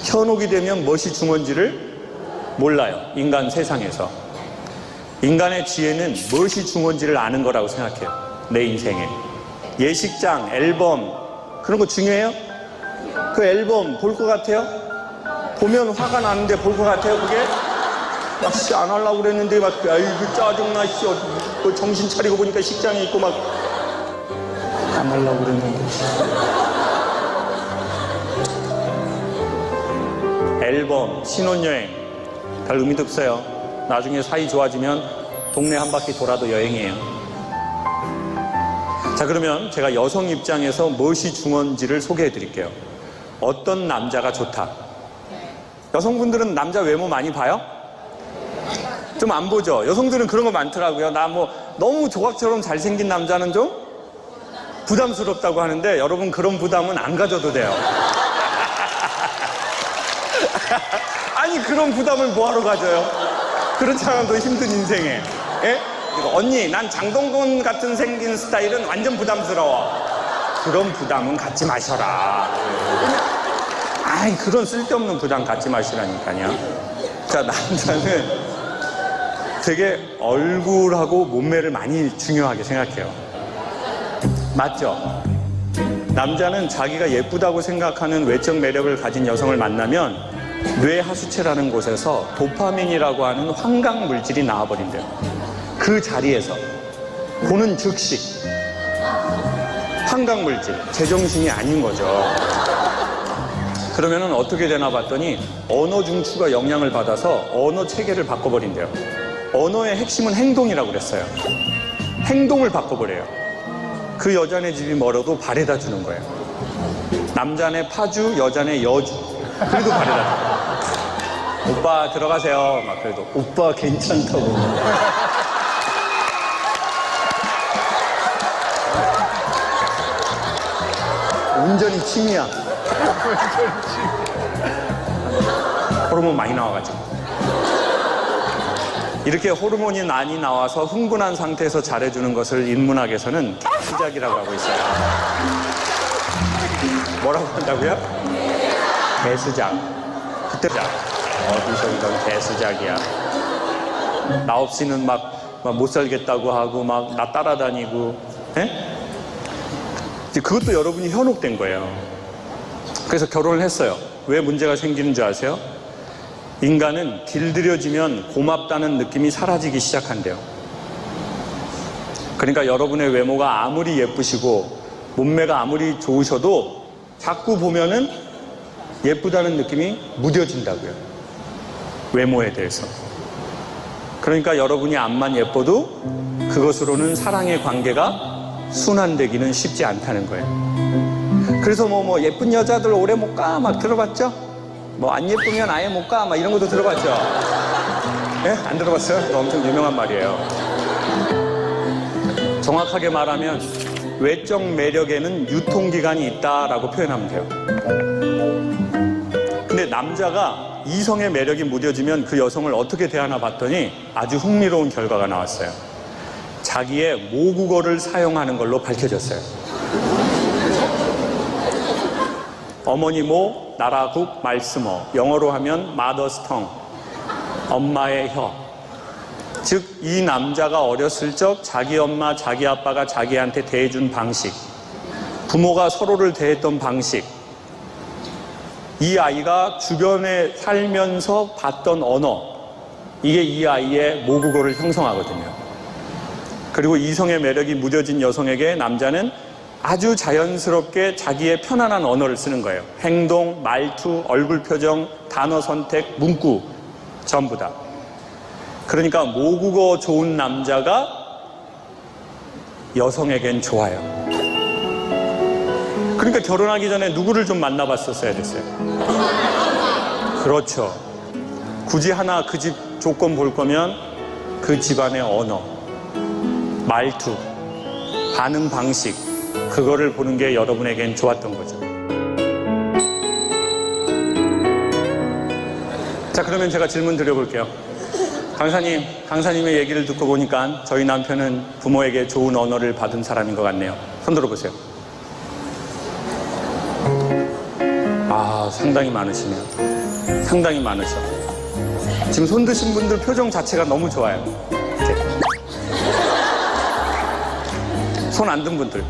현혹이 되면 멋이 중원지를 몰라요. 인간 세상에서. 인간의 지혜는 멋이 중원지를 아는 거라고 생각해요. 내 인생에. 예식장, 앨범 그런 거 중요해요? 그 앨범 볼 것 같아요? 보면 화가 나는데 볼 것 같아요 그게? 씨 안 하려고 그랬는데 막 아이고 짜증나 씨 정신 차리고 보니까 식장에 있고 막 안 하려고 그랬는데. 앨범, 신혼여행 별 의미도 없어요. 나중에 사이 좋아지면 동네 한 바퀴 돌아도 여행이에요. 자, 그러면 제가 여성 입장에서 무엇이 중원지를 소개해 드릴게요. 어떤 남자가 좋다. 여성분들은 남자 외모 많이 봐요? 좀 안 보죠? 여성들은 그런 거 많더라고요. 나 뭐 너무 조각처럼 잘생긴 남자는 좀 부담스럽다고 하는데 여러분 그런 부담은 안 가져도 돼요. 아니 그런 부담을 뭐하러 가져요? 그렇잖아 너 힘든 인생에. 예? 언니 난 장동건 같은 생긴 스타일은 완전 부담스러워. 그런 부담은 갖지 마셔라. 아이 그런 쓸데없는 부담 갖지 마시라니까요. 자, 남자는 되게 얼굴하고 몸매를 많이 중요하게 생각해요. 맞죠? 남자는 자기가 예쁘다고 생각하는 외적 매력을 가진 여성을 만나면 뇌 하수체라는 곳에서 도파민이라고 하는 환각 물질이 나와버린대요. 그 자리에서 보는 즉시 환각 물질, 제정신이 아닌 거죠. 그러면은 어떻게 되나 봤더니 언어 중추가 영향을 받아서 언어 체계를 바꿔버린대요. 언어의 핵심은 행동이라고 그랬어요. 행동을 바꿔버려요. 그 여자네 집이 멀어도 바래다 주는 거예요. 남자네 파주, 여자네 여주. 그래도 바래다 줘요. 오빠 들어가세요. 막 그래도 오빠 괜찮다고. 운전이 취미야. 호르몬 많이 나와가지고. 이렇게 호르몬이 많이 나와서 흥분한 상태에서 잘해주는 것을 인문학에서는 개수작이라고 하고 있어요. 뭐라고 한다고요? 개수작. 그때 어디서 이런 개수작이야. 나 없이는 막 못 살겠다고 하고 막 나 따라다니고. 에? 이제 그것도 여러분이 현혹된 거예요. 그래서 결혼을 했어요. 왜 문제가 생기는 줄 아세요? 인간은 길들여지면 고맙다는 느낌이 사라지기 시작한대요. 그러니까 여러분의 외모가 아무리 예쁘시고 몸매가 아무리 좋으셔도 자꾸 보면은 예쁘다는 느낌이 무뎌진다고요. 외모에 대해서. 그러니까 여러분이 앞만 예뻐도 그것으로는 사랑의 관계가 순환되기는 쉽지 않다는 거예요. 그래서 뭐 예쁜 여자들 오래 못 가 막 들어봤죠? 뭐 안 예쁘면 아예 못 가 막 이런 것도 들어봤죠? 예? 안 들어봤어요? 이거 엄청 유명한 말이에요. 정확하게 말하면 외적 매력에는 유통기간이 있다라고 표현하면 돼요. 근데 남자가 이성의 매력이 무뎌지면 그 여성을 어떻게 대하나 봤더니 아주 흥미로운 결과가 나왔어요. 자기의 모국어를 사용하는 걸로 밝혀졌어요. 어머니 모, 나라국, 말씀어. 영어로 하면 mother's tongue. 엄마의 혀. 즉, 이 남자가 어렸을 적 자기 엄마, 자기 아빠가 자기한테 대해준 방식, 부모가 서로를 대했던 방식, 이 아이가 주변에 살면서 봤던 언어, 이게 이 아이의 모국어를 형성하거든요. 그리고 이성의 매력이 무뎌진 여성에게 남자는 아주 자연스럽게 자기의 편안한 언어를 쓰는 거예요. 행동, 말투, 얼굴 표정, 단어 선택, 문구 전부 다. 그러니까 모국어 좋은 남자가 여성에겐 좋아요. 그러니까 결혼하기 전에 누구를 좀 만나봤었어야 됐어요. 그렇죠. 굳이 하나 그 집 조건 볼 거면 그 집안의 언어, 말투, 반응 방식, 그거를 보는 게 여러분에겐 좋았던 거죠. 자, 그러면 제가 질문 드려볼게요. 강사님의 얘기를 듣고 보니까 저희 남편은 부모에게 좋은 언어를 받은 사람인 것 같네요. 손 들어보세요. 아, 상당히 많으시네요. 상당히 많으셔. 지금 손 드신 분들 표정 자체가 너무 좋아요. 손 안 든 분들.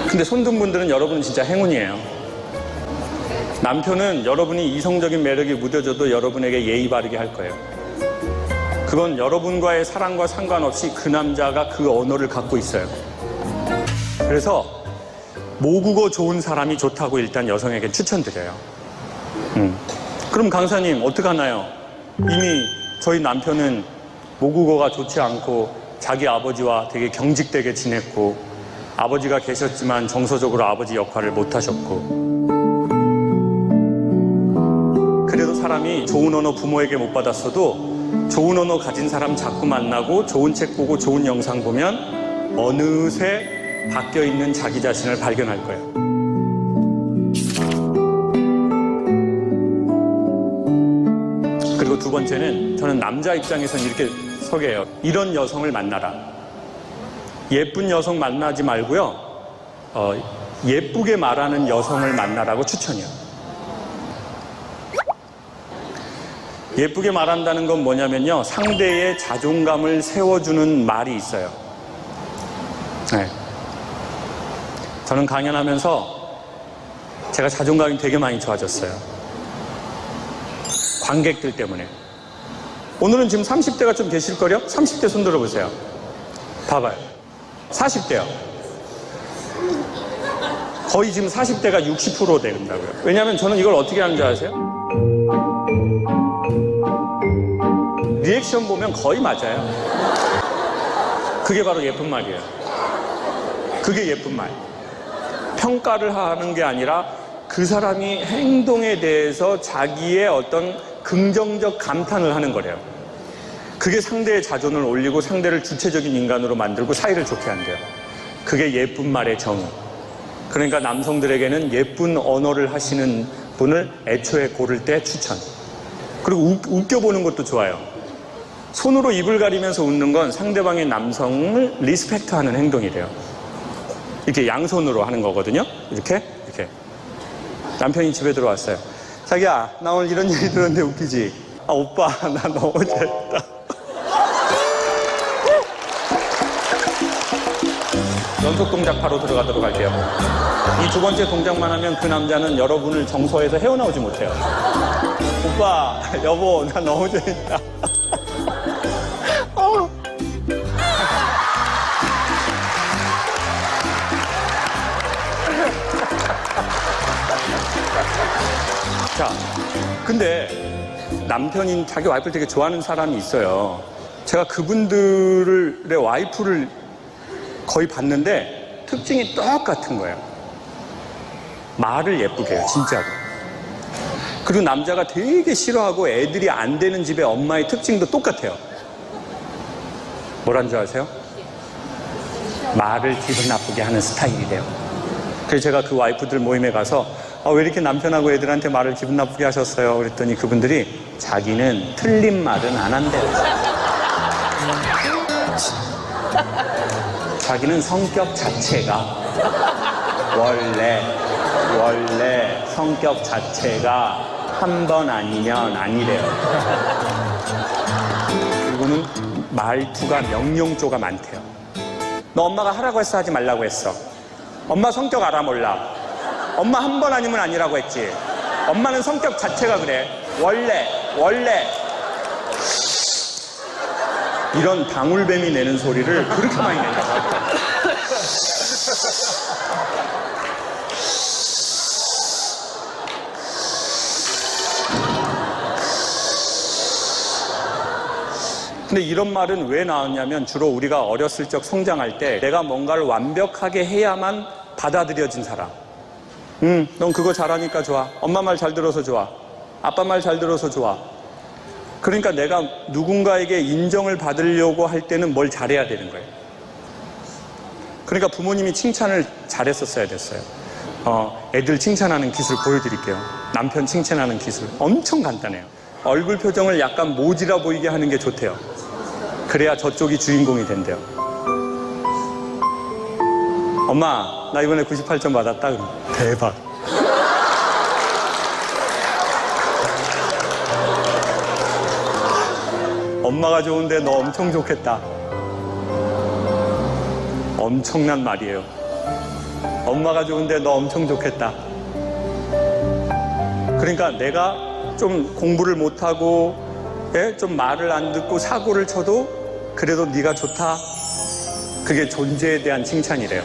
근데 손 든 분들은 여러분은 진짜 행운이에요. 남편은 여러분이 이성적인 매력이 무뎌져도 여러분에게 예의 바르게 할 거예요. 그건 여러분과의 사랑과 상관없이 그 남자가 그 언어를 갖고 있어요. 그래서 모국어 좋은 사람이 좋다고 일단 여성에게 추천드려요. 그럼 강사님 어떡하나요? 이미 저희 남편은 모국어가 좋지 않고 자기 아버지와 되게 경직되게 지냈고 아버지가 계셨지만 정서적으로 아버지 역할을 못 하셨고 그래도 사람이 좋은 언어 부모에게 못 받았어도 좋은 언어 가진 사람 자꾸 만나고 좋은 책 보고 좋은 영상 보면 어느새 바뀌어 있는 자기 자신을 발견할 거예요. 그리고 두 번째는 저는 남자 입장에서는 이렇게 소개해요. 이런 여성을 만나라. 예쁜 여성 만나지 말고요. 예쁘게 말하는 여성을 만나라고 추천해요. 예쁘게 말한다는 건 뭐냐면요. 상대의 자존감을 세워주는 말이 있어요. 네. 저는 강연하면서 제가 자존감이 되게 많이 좋아졌어요. 관객들 때문에. 오늘은 지금 30대가 좀 계실걸요? 30대 손 들어보세요. 봐봐요. 40대요. 거의 지금 40대가 60% 된다고요. 왜냐하면 저는 이걸 어떻게 하는 줄 아세요? 리액션 보면 거의 맞아요. 그게 바로 예쁜 말이에요. 그게 예쁜 말. 평가를 하는 게 아니라 그 사람이 행동에 대해서 자기의 어떤 긍정적 감탄을 하는 거래요. 그게 상대의 자존을 올리고 상대를 주체적인 인간으로 만들고 사이를 좋게 한대요. 그게 예쁜 말의 정의. 그러니까 남성들에게는 예쁜 언어를 하시는 분을 애초에 고를 때 추천. 그리고 웃겨보는 것도 좋아요. 손으로 입을 가리면서 웃는 건 상대방의 남성을 리스펙트하는 행동이래요. 이렇게 양손으로 하는 거거든요. 이렇게. 남편이 집에 들어왔어요. 자기야, 나 오늘 이런 얘기 들었는데 웃기지? 아, 오빠, 나 너무 잘했다. 연속 동작 바로 들어가도록 할게요. 이 두 번째 동작만 하면 그 남자는 여러분을 정서에서 헤어나오지 못해요. 오빠, 여보, 나 너무 재밌다. 자, 근데 남편인 자기 와이프를 되게 좋아하는 사람이 있어요. 제가 그분들의 와이프를 거의 봤는데 특징이 똑같은 거예요. 말을 예쁘게 해요, 진짜로. 그리고 남자가 되게 싫어하고 애들이 안 되는 집의 엄마의 특징도 똑같아요. 뭐란 줄 아세요? 말을 기분 나쁘게 하는 스타일이래요. 그래서 제가 그 와이프들 모임에 가서 왜 이렇게 남편하고 애들한테 말을 기분 나쁘게 하셨어요? 그랬더니 그분들이 자기는 틀린 말은 안 한대요. 자기는 성격 자체가 원래 성격 자체가 한 번 아니면 아니래요. 그리고는 말투가 명령조가 많대요. 너 엄마가 하라고 했어, 하지 말라고 했어? 엄마 성격 알아 몰라? 엄마 한 번 아니면 아니라고 했지? 엄마는 성격 자체가 그래. 원래 이런 방울뱀이 내는 소리를 그렇게 많이 낸다고 하더라고요. 근데 이런 말은 왜 나왔냐면 주로 우리가 어렸을 적 성장할 때 내가 뭔가를 완벽하게 해야만 받아들여진 사람. 넌 그거 잘하니까 좋아. 엄마 말 잘 들어서 좋아. 아빠 말 잘 들어서 좋아. 그러니까 내가 누군가에게 인정을 받으려고 할 때는 뭘 잘해야 되는 거예요. 그러니까 부모님이 칭찬을 잘했었어야 됐어요. 애들 칭찬하는 기술 보여드릴게요. 남편 칭찬하는 기술 엄청 간단해요. 얼굴 표정을 약간 모지라 보이게 하는 게 좋대요. 그래야 저쪽이 주인공이 된대요. 엄마, 나 이번에 98점 받았다. 그럼 대박. 엄마가 좋은데 너 엄청 좋겠다. 엄청난 말이에요. 엄마가 좋은데 너 엄청 좋겠다. 그러니까 내가 좀 공부를 못하고 좀 말을 안 듣고 사고를 쳐도 그래도 네가 좋다. 그게 존재에 대한 칭찬이래요.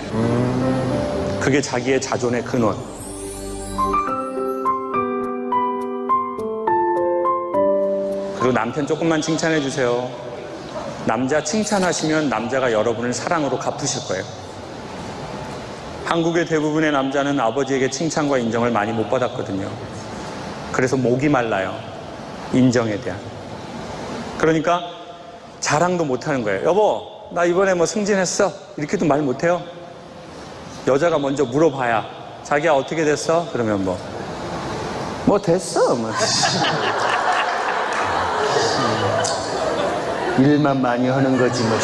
그게 자기의 자존의 근원. 그리고 남편 조금만 칭찬해 주세요. 남자 칭찬하시면 남자가 여러분을 사랑으로 갚으실 거예요. 한국의 대부분의 남자는 아버지에게 칭찬과 인정을 많이 못 받았거든요. 그래서 목이 말라요. 인정에 대한. 그러니까 자랑도 못하는 거예요. 여보, 나 이번에 뭐 승진했어. 이렇게도 말 못해요. 여자가 먼저 물어봐야 자기야 어떻게 됐어? 그러면 뭐 됐어. 뭐. 일만 많이 하는 거지 뭐.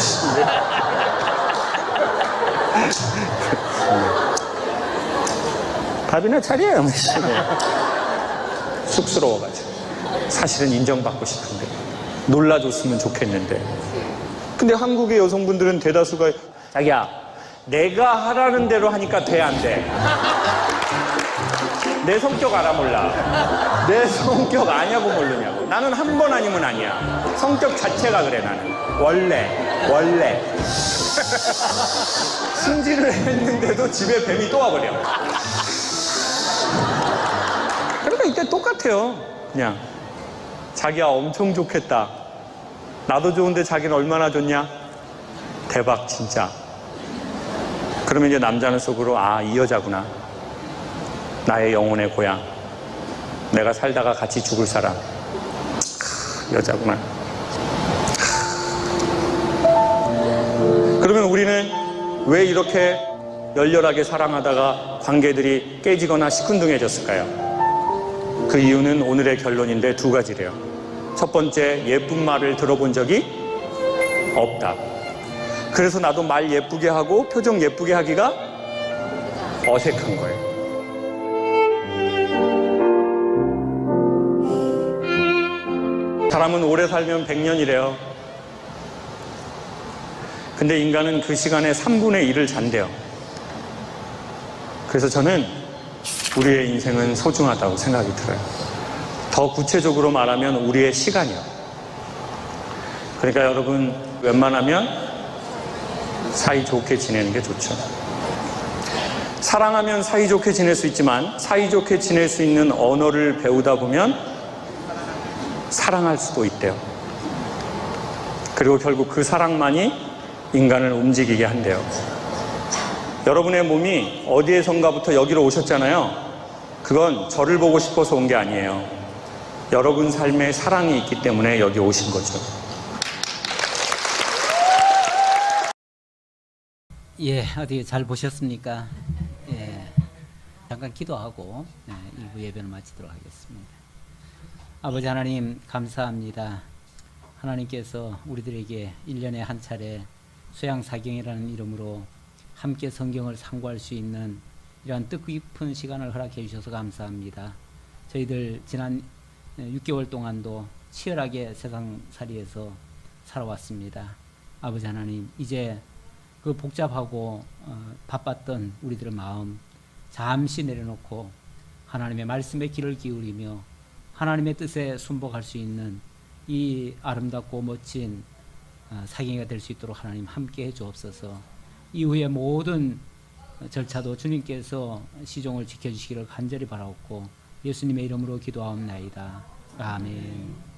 밥이나 차려요. 쑥스러워가지고. 사실은 인정받고 싶은데 놀라줬으면 좋겠는데. 근데 한국의 여성분들은 대다수가 자기야 내가 하라는 대로 하니까 돼 안 돼? 내 성격 알아 몰라? 내 성격 아냐고 모르냐고. 나는 한 번 아니면 아니야. 성격 자체가 그래. 나는 원래 승진을 했는데도 집에 뱀이 또 와버려. 그러니까 이때 똑같아요. 그냥 자기야 엄청 좋겠다. 나도 좋은데 자기는 얼마나 좋냐? 대박 진짜. 그러면 이제 남자는 속으로 이 여자구나. 나의 영혼의 고향. 내가 살다가 같이 죽을 사람. 여자구나. 왜 이렇게 열렬하게 사랑하다가 관계들이 깨지거나 시큰둥해졌을까요? 그 이유는 오늘의 결론인데 두 가지래요. 첫 번째, 예쁜 말을 들어본 적이 없다. 그래서 나도 말 예쁘게 하고 표정 예쁘게 하기가 어색한 거예요. 사람은 오래 살면 100년이래요. 근데 인간은 그 시간에 3분의 1을 잔대요. 그래서 저는 우리의 인생은 소중하다고 생각이 들어요. 더 구체적으로 말하면 우리의 시간이요. 그러니까 여러분 웬만하면 사이좋게 지내는 게 좋죠. 사랑하면 사이좋게 지낼 수 있지만 사이좋게 지낼 수 있는 언어를 배우다 보면 사랑할 수도 있대요. 그리고 결국 그 사랑만이 인간을 움직이게 한대요. 여러분의 몸이 어디에선가부터 여기로 오셨잖아요. 그건 저를 보고 싶어서 온 게 아니에요. 여러분 삶에 사랑이 있기 때문에 여기 오신 거죠. 예, 어디 잘 보셨습니까? 예, 잠깐 기도하고 1부 예배를 마치도록 하겠습니다. 아버지 하나님 감사합니다. 하나님께서 우리들에게 1년에 한 차례 수양사경이라는 이름으로 함께 성경을 상고할 수 있는 이러한 뜻깊은 시간을 허락해 주셔서 감사합니다. 저희들 지난 6개월 동안도 치열하게 세상살이에서 살아왔습니다. 아버지 하나님, 이제 그 복잡하고 바빴던 우리들의 마음 잠시 내려놓고 하나님의 말씀에 귀를 기울이며 하나님의 뜻에 순복할 수 있는 이 아름답고 멋진 사경이가 될 수 있도록 하나님 함께 해 주옵소서. 이후에 모든 절차도 주님께서 시종을 지켜주시기를 간절히 바라옵고 예수님의 이름으로 기도하옵나이다. 아멘.